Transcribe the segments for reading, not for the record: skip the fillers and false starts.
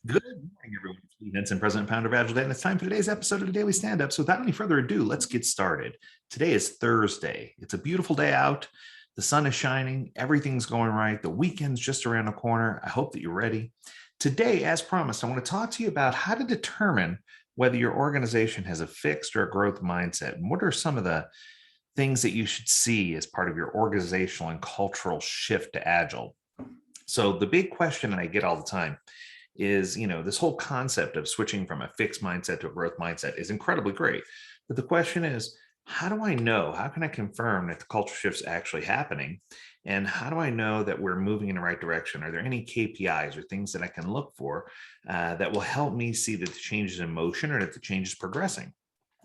Good morning, everyone. It's Lee Henson, President and Founder of Agiledad, and it's time for today's episode of the Daily Stand-Up. So without any further ado, let's get started. Today is Thursday. It's a beautiful day out. The sun is shining. Everything's going right. The weekend's just around the corner. I hope that you're ready. Today, as promised, I want to talk to you about how to determine whether your organization has a fixed or a growth mindset. And what are some of the things that you should see as part of your organizational and cultural shift to Agile? So the big question that I get all the time is, this whole concept of switching from a fixed mindset to a growth mindset is incredibly great. But the question is, how do I know? How can I confirm that the culture shift's actually happening? And how do I know that we're moving in the right direction? Are there any KPIs or things that I can look for that will help me see that the change is in motion or that the change is progressing?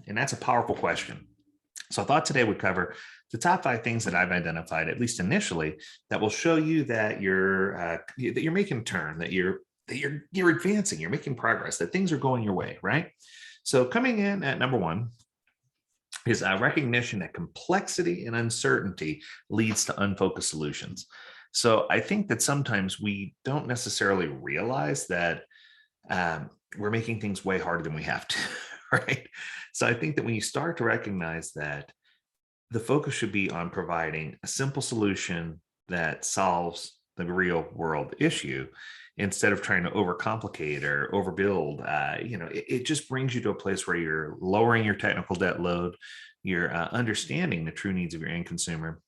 And that's a powerful question. So I thought today would cover the top 5 things that I've identified, at least initially, that will show you that you're making a turn, that you're advancing, you're making progress, that things are going your way, right? So coming in at number 1 is a recognition that complexity and uncertainty leads to unfocused solutions. So I think that sometimes we don't necessarily realize that we're making things way harder than we have to, right? So I think that when you start to recognize that the focus should be on providing a simple solution that solves the real world issue instead of trying to overcomplicate or overbuild. It just brings you to a place where you're lowering your technical debt load, you're understanding the true needs of your end consumer,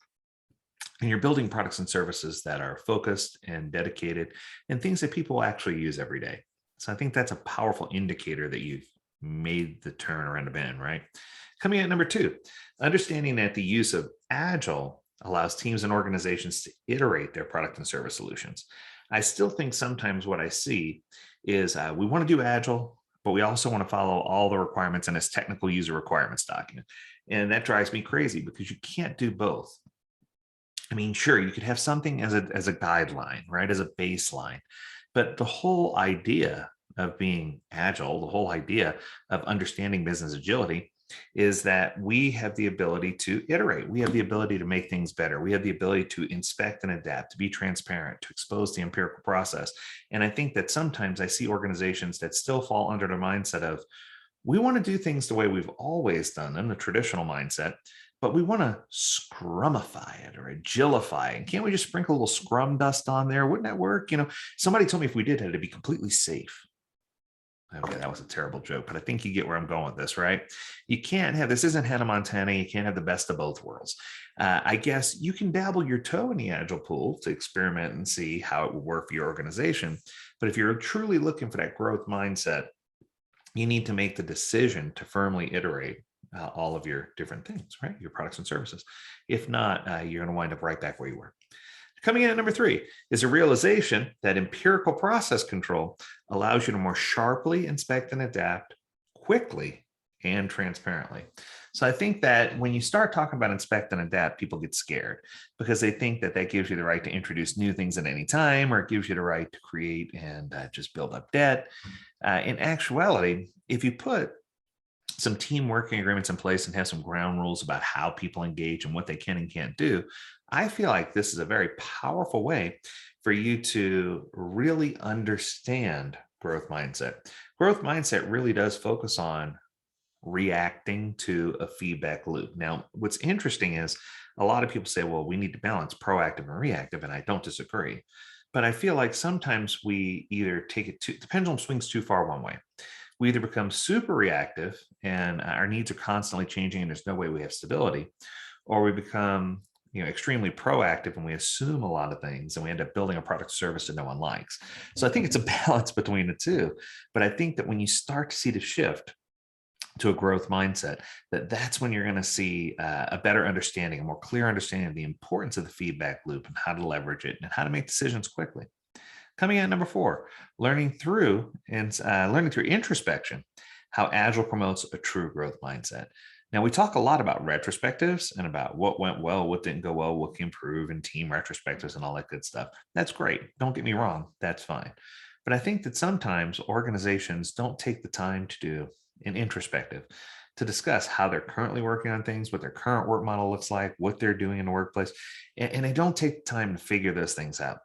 and you're building products and services that are focused and dedicated and things that people actually use every day. So I think that's a powerful indicator that you've made the turn around the bend, right? Coming in at number 2, understanding that the use of Agile allows teams and organizations to iterate their product and service solutions. I still think sometimes what I see is we want to do Agile, but we also want to follow all the requirements in this technical user requirements document. And that drives me crazy because you can't do both. I mean, sure, you could have something as a guideline, right, as a baseline, but the whole idea of being agile, the whole idea of understanding business agility is that we have the ability to iterate. We have the ability to make things better. We have the ability to inspect and adapt, to be transparent, to expose the empirical process. And I think that sometimes I see organizations that still fall under the mindset of, we want to do things the way we've always done them, the traditional mindset, but we want to scrumify it or agilify it. And can't we just sprinkle a little scrum dust on there? Wouldn't that work? Somebody told me if we did it, it'd be completely safe. Okay, that was a terrible joke, but I think you get where I'm going with this, right? You can't have, this isn't Hannah Montana. You can't have the best of both worlds. I guess you can dabble your toe in the Agile pool to experiment and see how it will work for your organization. But if you're truly looking for that growth mindset, you need to make the decision to firmly iterate all of your different things, right? Your products and services. If not, you're going to wind up right back where you were. Coming in at number 3 is a realization that empirical process control allows you to more sharply inspect and adapt quickly and transparently. So I think that when you start talking about inspect and adapt, people get scared because they think that that gives you the right to introduce new things at any time, or it gives you the right to create and just build up debt. In actuality, if you put some team working agreements in place and have some ground rules about how people engage and what they can and can't do, I feel like this is a very powerful way for you to really understand growth mindset. Growth mindset really does focus on reacting to a feedback loop. Now, what's interesting is a lot of people say, well, we need to balance proactive and reactive, and I don't disagree. But I feel like sometimes we either take it the pendulum swings too far one way. We either become super reactive and our needs are constantly changing and there's no way we have stability, or we become extremely proactive and we assume a lot of things and we end up building a product or service that no one likes. So I think it's a balance between the two. But I think that when you start to see the shift to a growth mindset, that's when you're going to see a better understanding, a more clear understanding of the importance of the feedback loop and how to leverage it and how to make decisions quickly. Coming in at number 4, learning through introspection, how Agile promotes a true growth mindset. Now, we talk a lot about retrospectives and about what went well, what didn't go well, what can improve, and team retrospectives and all that good stuff. That's great. Don't get me wrong. That's fine. But I think that sometimes organizations don't take the time to do an introspective, to discuss how they're currently working on things, what their current work model looks like, what they're doing in the workplace, and they don't take the time to figure those things out.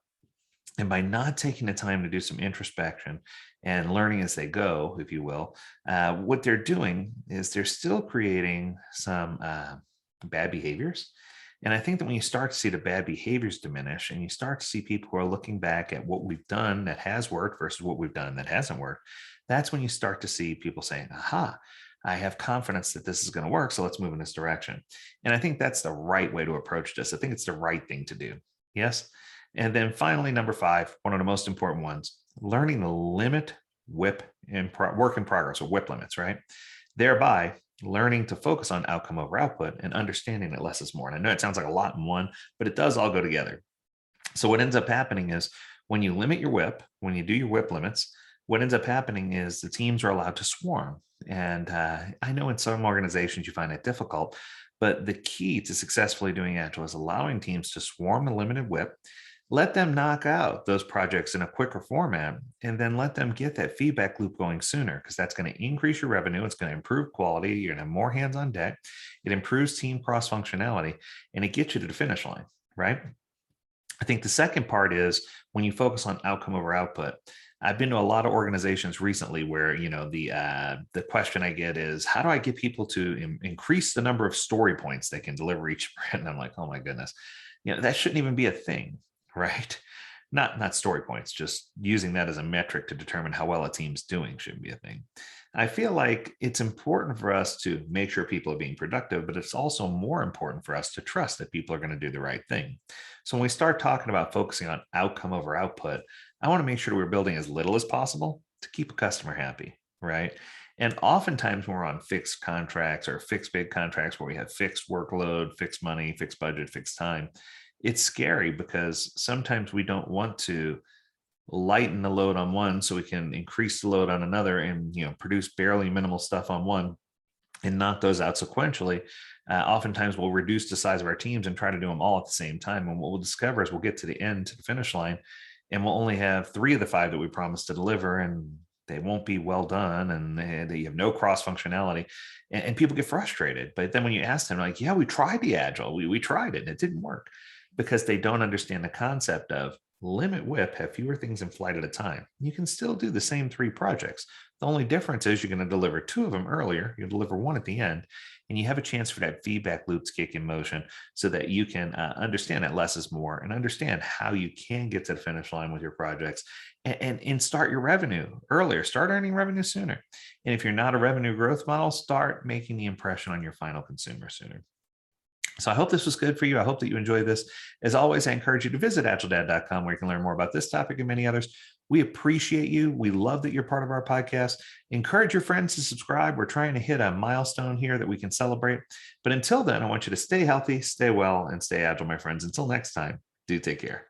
And by not taking the time to do some introspection and learning as they go, if you will, what they're doing is they're still creating some bad behaviors. And I think that when you start to see the bad behaviors diminish and you start to see people who are looking back at what we've done that has worked versus what we've done that hasn't worked, that's when you start to see people saying, aha, I have confidence that this is going to work. So let's move in this direction. And I think that's the right way to approach this. I think it's the right thing to do. Yes. And then finally, number 5, one of the most important ones, learning to limit WIP work in progress, or WIP limits, right? Thereby learning to focus on outcome over output and understanding that less is more. And I know it sounds like a lot in one, but it does all go together. So what ends up happening is when you limit your WIP, when you do your WIP limits, what ends up happening is the teams are allowed to swarm. And I know in some organizations you find it difficult, but the key to successfully doing Agile is allowing teams to swarm the limited WIP, let them knock out those projects in a quicker format, and then let them get that feedback loop going sooner, because that's going to increase your revenue. It's going to improve quality. You're going to have more hands on deck. It improves team cross functionality, and it gets you to the finish line, right? I think the second part is when you focus on outcome over output. I've been to a lot of organizations recently where, the question I get is, how do I get people to increase the number of story points they can deliver each sprint? And I'm like, oh my goodness, that shouldn't even be a thing, right? Not story points, just using that as a metric to determine how well a team's doing shouldn't be a thing. I feel like it's important for us to make sure people are being productive, but it's also more important for us to trust that people are going to do the right thing. So when we start talking about focusing on outcome over output, I want to make sure we're building as little as possible to keep a customer happy, right? And oftentimes when we're on fixed contracts or fixed bid contracts where we have fixed workload, fixed money, fixed budget, fixed time, it's scary because sometimes we don't want to lighten the load on one so we can increase the load on another and produce barely minimal stuff on one and knock those out sequentially. Oftentimes we'll reduce the size of our teams and try to do them all at the same time. And what we'll discover is we'll get to the end, to the finish line, and we'll only have 3 of the 5 that we promised to deliver, and they won't be well done, and they have no cross functionality, and people get frustrated. But then when you ask them, like, yeah, we tried the Agile, we tried it and it didn't work, because they don't understand the concept of limit WIP, have fewer things in flight at a time. You can still do the same 3 projects. The only difference is you're going to deliver 2 of them earlier, you'll deliver 1 at the end, and you have a chance for that feedback loop to kick in motion so that you can understand that less is more and understand how you can get to the finish line with your projects and start your revenue earlier, start earning revenue sooner. And if you're not a revenue growth model, start making the impression on your final consumer sooner. So I hope this was good for you. I hope that you enjoyed this. As always, I encourage you to visit agiledad.com where you can learn more about this topic and many others. We appreciate you. We love that you're part of our podcast. Encourage your friends to subscribe. We're trying to hit a milestone here that we can celebrate. But until then, I want you to stay healthy, stay well, and stay agile, my friends. Until next time, do take care.